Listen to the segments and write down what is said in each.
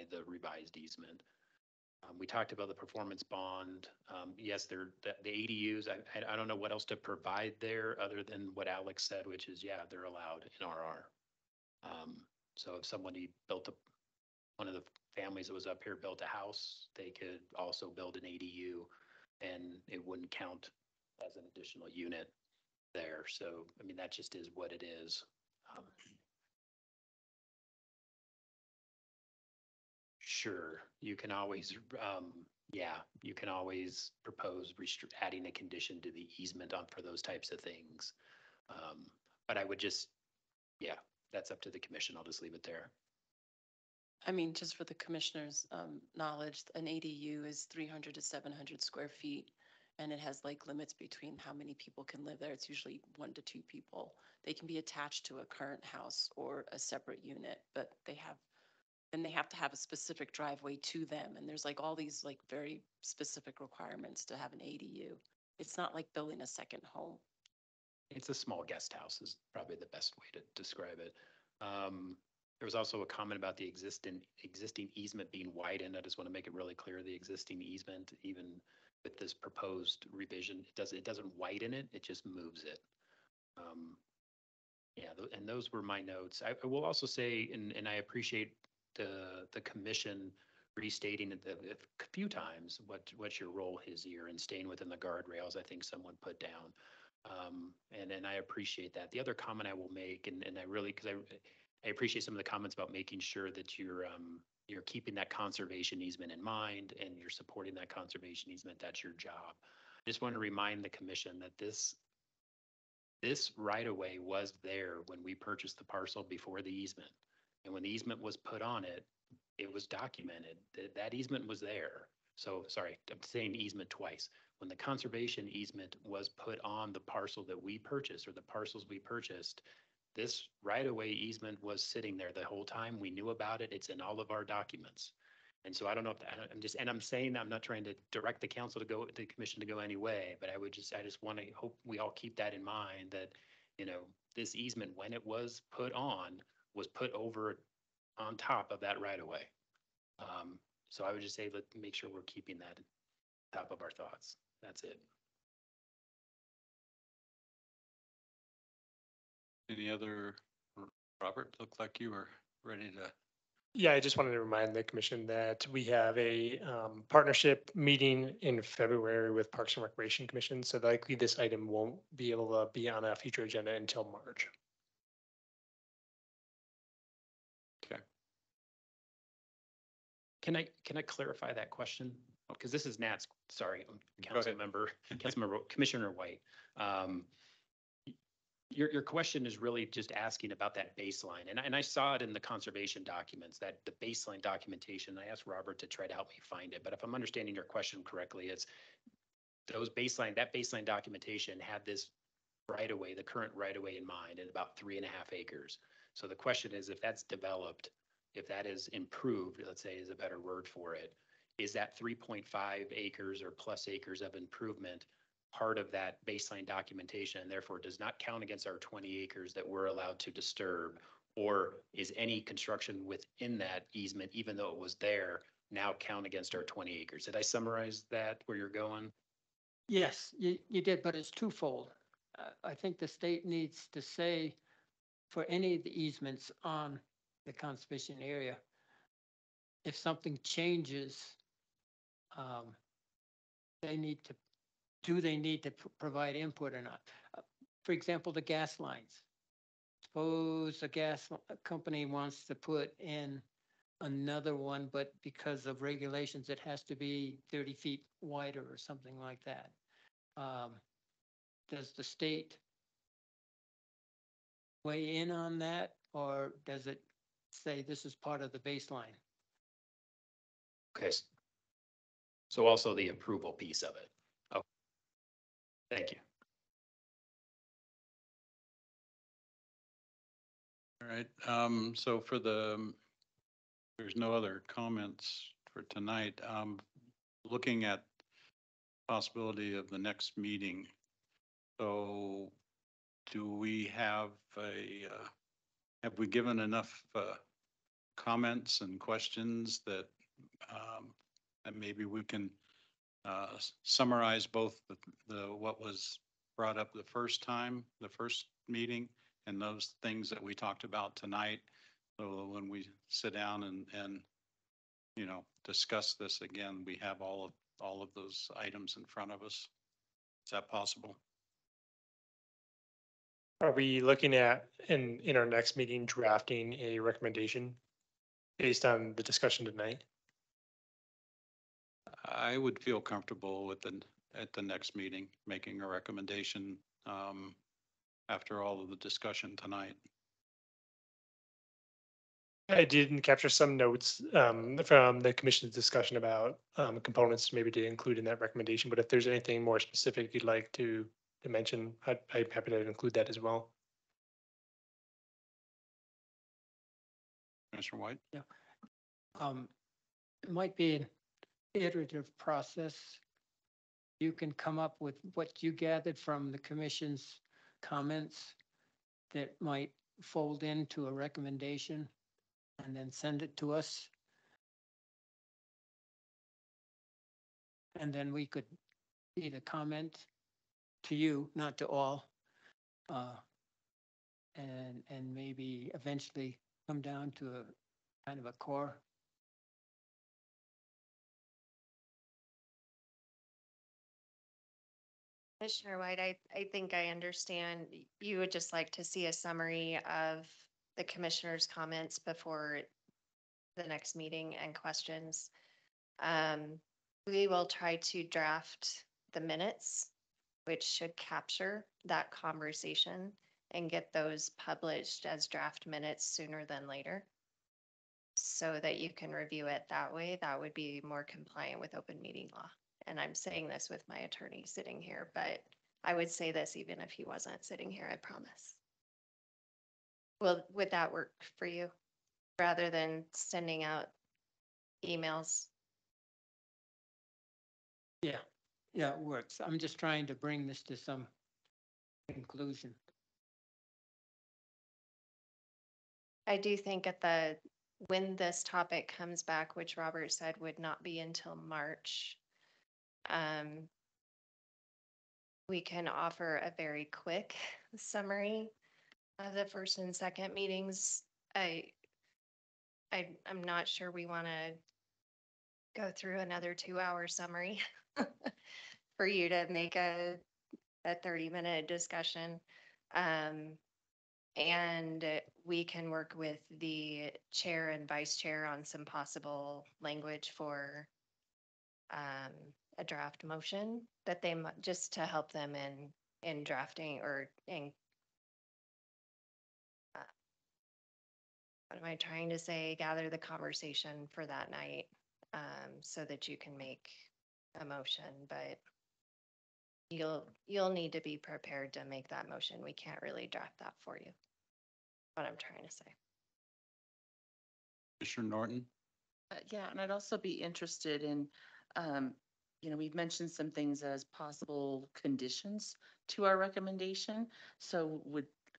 the revised easement. We talked about the performance bond. Yes, the ADUs, I don't know what else to provide there other than what Alex said, which is, yeah, they're allowed in RR. So if somebody built one of the families that was up here built a house, they could also build an ADU and it wouldn't count as an additional unit there. So, I mean, that just is what it is. Sure, you can always, yeah, you can always propose adding a condition to the easement on for those types of things. But I would just, yeah, that's up to the commission. I'll just leave it there. I mean, just for the commissioner's knowledge, an ADU is 300 to 700 square feet, and it has like limits between how many people can live there. It's usually 1 to 2 people. They can be attached to a current house or a separate unit, but they have to have a specific driveway to them. And there's like all these like very specific requirements to have an ADU. It's not like building a second home. It's a small guest house is probably the best way to describe it. There was also a comment about the existing easement being widened. I just want to make it really clear, the existing easement, even with this proposed revision, it doesn't widen it, it just moves it. Yeah, and those were my notes. I will also say, and I appreciate the commission restating it a few times what your role is here and staying within the guardrails. I think someone put down, and I appreciate that. The other comment I will make, and I really, because I appreciate some of the comments about making sure that you're keeping that conservation easement in mind and you're supporting that conservation easement. That's your job. I just want to remind the commission that this right of way was there when we purchased the parcel before the easement. And when the easement was put on it, it was documented that that easement was there. So sorry, I'm saying easement twice. When the conservation easement was put on the parcel that we purchased or the parcels we purchased, this right-of-way easement was sitting there the whole time. We knew about it. It's in all of our documents. And so I don't know if I'm saying I'm not trying to direct the council to go, the commission to go any way, but I just want to hope we all keep that in mind that, this easement, when it was put over on top of that right-of-way. So I would just say, let's make sure we're keeping that top of our thoughts. That's it. Any other, Robert, looked like you were ready to. Yeah, I just wanted to remind the commission that we have a partnership meeting in February with Parks and Recreation Commission. So likely this item won't be able to be on a future agenda until March. Okay. Can I clarify that question? Because this is Nat's, sorry, Commissioner White. Your question is really just asking about that baseline. And I saw it in the conservation documents, that the baseline documentation. I asked Robert to try to help me find it. But if I'm understanding your question correctly, it's that baseline documentation had this right-of-way, the current right-of-way in mind at about 3.5 acres. So the question is, if that's developed, if that is improved, let's say is a better word for it, is that 3.5 acres or plus acres of improvement part of that baseline documentation and therefore does not count against our 20 acres that we're allowed to disturb? Or is any construction within that easement, even though it was there, now count against our 20 acres? Did I summarize that where you're going? Yes, you did, but it's twofold. I think the state needs to say for any of the easements on the conservation area, if something changes, they need to provide input or not? For example, the gas lines. Suppose a gas company wants to put in another one, but because of regulations, it has to be 30 feet wider or something like that. Does the state weigh in on that, or does it say this is part of the baseline? Okay. So also the approval piece of it. Oh, thank you. All right. So there's no other comments for tonight. Looking at possibility of the next meeting. So do we have we given enough comments and questions that maybe we can summarize both what was brought up the first time, the first meeting, and those things that we talked about tonight. So when we sit down and discuss this again, we have all of those items in front of us. Is that possible? Are we looking at, in our next meeting, drafting a recommendation based on the discussion tonight? I would feel comfortable at the next meeting, making a recommendation after all of the discussion tonight. I did capture some notes from the commission's discussion about components maybe to include in that recommendation, but if there's anything more specific you'd like to mention, I'm happy to include that as well. Mr. White? It might be an iterative process. You can come up with what you gathered from the commission's comments that might fold into a recommendation and then send it to us. And then we could either comment to you, not to all, and maybe eventually come down to a kind of a core. Commissioner White, I think I understand. You would just like to see a summary of the commissioner's comments before the next meeting and questions. We will try to draft the minutes, which should capture that conversation and get those published as draft minutes sooner than later, so that you can review it that way. That would be more compliant with open meeting law. And I'm saying this with my attorney sitting here, but I would say this even if he wasn't sitting here, I promise. Well, would that work for you rather than sending out emails? Yeah, it works. I'm just trying to bring this to some conclusion. I do think when this topic comes back, which Robert said would not be until March, we can offer a very quick summary of the first and second meetings. I'm not sure we want to go through another 2-hour summary for you to make a 30-minute discussion. And we can work with the chair and vice chair on some possible language for a draft motion that they just to help them in drafting or in what am I trying to say? Gather the conversation for that night so that you can make a motion, but you'll need to be prepared to make that motion. We can't really draft that for you. What I'm trying to say. Commissioner Norton? Yeah, and I'd also be interested in, we've mentioned some things as possible conditions to our recommendation. So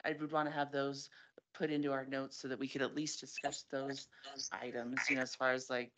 I would want to have those put into our notes so that we could at least discuss those items, as far as like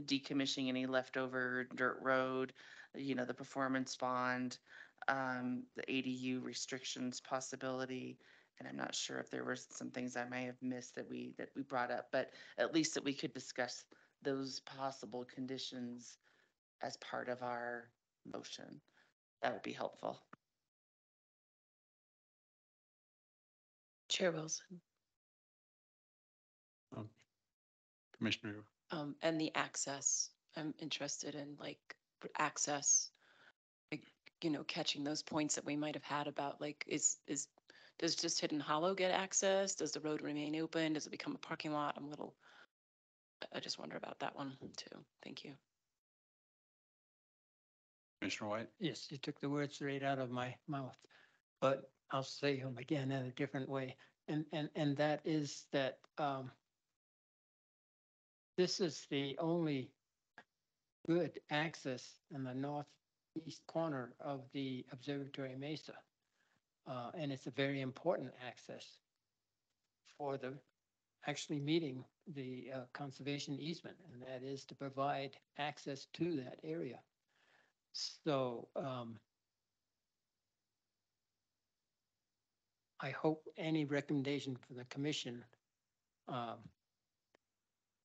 decommissioning any leftover dirt road, the performance bond, the ADU restrictions possibility. And I'm not sure if there were some things I may have missed that we brought up, but at least that we could discuss those possible conditions as part of our motion. That would be helpful. Chair Wilson. Commissioner? And the access, I'm interested in like access, like, catching those points that we might have had about like, does just Hidden Hollow get access? Does the road remain open? Does it become a parking lot? I just wonder about that one too. Thank you. Commissioner White? Yes, you took the words right out of my mouth, but I'll say them again in a different way. And that is that this is the only good access in the northeast corner of the Observatory Mesa. And it's a very important access for actually meeting the conservation easement, and that is to provide access to that area. So I hope any recommendation from the commission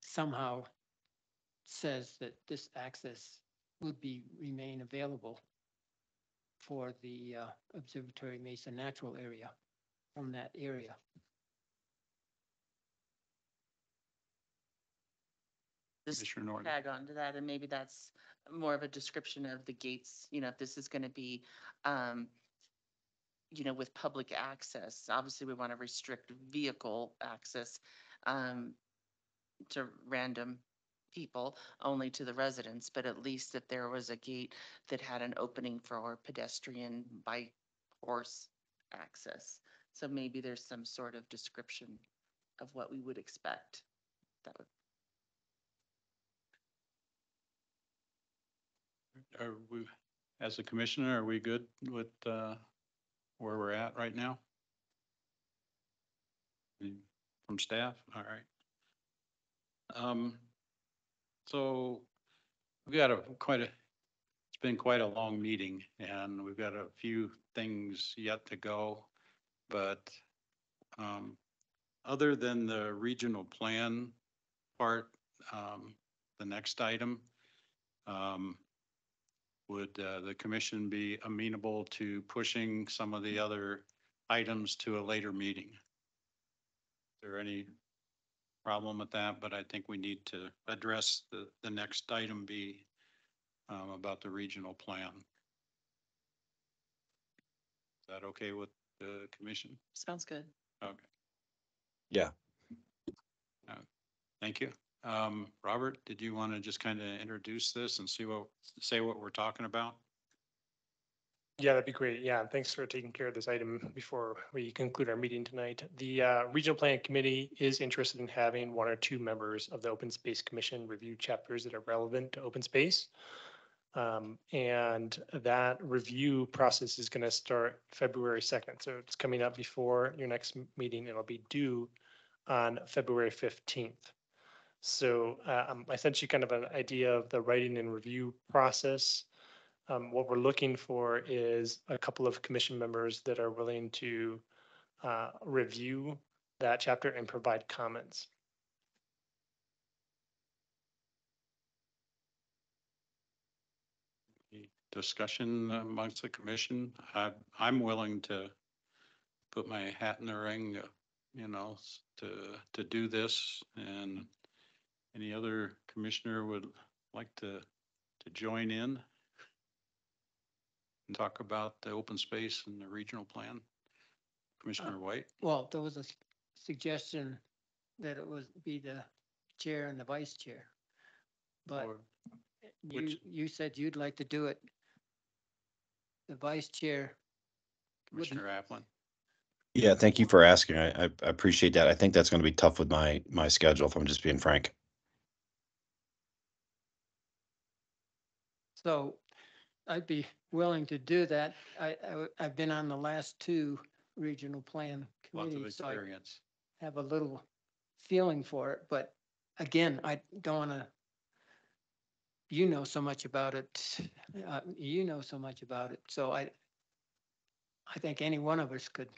somehow says that this access would be remain available for the Observatory Mesa Natural Area from that area. Just Commissioner Norton. tag on to that, and maybe that's more of a description of the gates, you know, if this is gonna be, you know, with public access, obviously we want to restrict vehicle access, to random people, only to the residents, but at least if there was a gate that had an opening for pedestrian, bike, horse access. So maybe there's some sort of description of what we would expect. That would Are we, as a commissioner, are we good with, where we're at right now? From staff? All right. So we got it's been quite a long meeting and we've got a few things yet to go. But, other than the regional plan part, the next item, would the commission be amenable to pushing some of the other items to a later meeting? Is there any problem with that? But I think we need to address the next item be about the regional plan. Is that okay with the commission? Sounds good. Okay. Yeah. Thank you. Robert, did you want to just kind of introduce this and say what we're talking about? Yeah, that'd be great. Yeah, thanks for taking care of this item before we conclude our meeting tonight. The Regional Planning Committee is interested in having 1 or 2 members of the Open Space Commission review chapters that are relevant to open space. And that review process is going to start February 2nd. So it's coming up before your next meeting. It'll be due on February 15th. So I sent you kind of an idea of the writing and review process. What we're looking for is a couple of commission members that are willing to review that chapter and provide comments. Discussion amongst the commission. I'm willing to put my hat in the ring, you know, to do this, and any other commissioner would like to join in and talk about the open space and the regional plan. Commissioner White? Well, there was a suggestion that it would be the chair and the vice chair. But Or- you said you'd like to do it. The vice chair. would- Commissioner Applin? Yeah, thank you for asking. I appreciate that. I think that's going to be tough with my schedule, if I'm just being frank. So I'd be willing to do that. I've been on the last 2 regional plan Lots of committees, so I experience. have a little feeling for it, but again, I don't wanna, you know so much about it, so I think any one of us could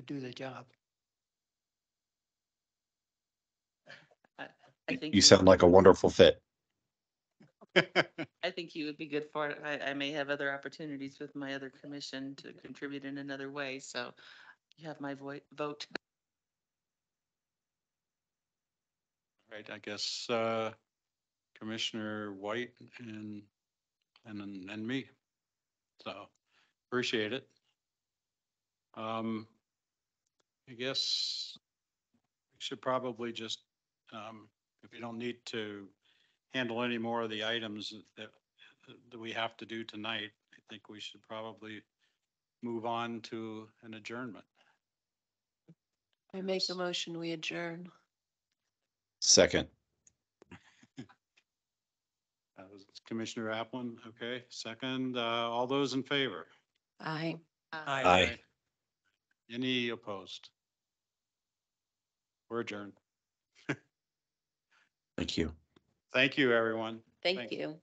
do the job. I think You sound like a wonderful fit. I think you would be good for it. I may have other opportunities with my other commission to contribute in another way, so you have my vote. Right, I guess, Commissioner White and me. So appreciate it. I guess we should probably just, if we don't need to handle any more of the items that we have to do tonight, I think we should probably move on to an adjournment. I make a motion, we adjourn. Second. That was Commissioner Applin. Okay, second, all those in favor? Aye. Aye. Any opposed? We're adjourned. Thank you. Thank you, everyone. Thank Thanks. you.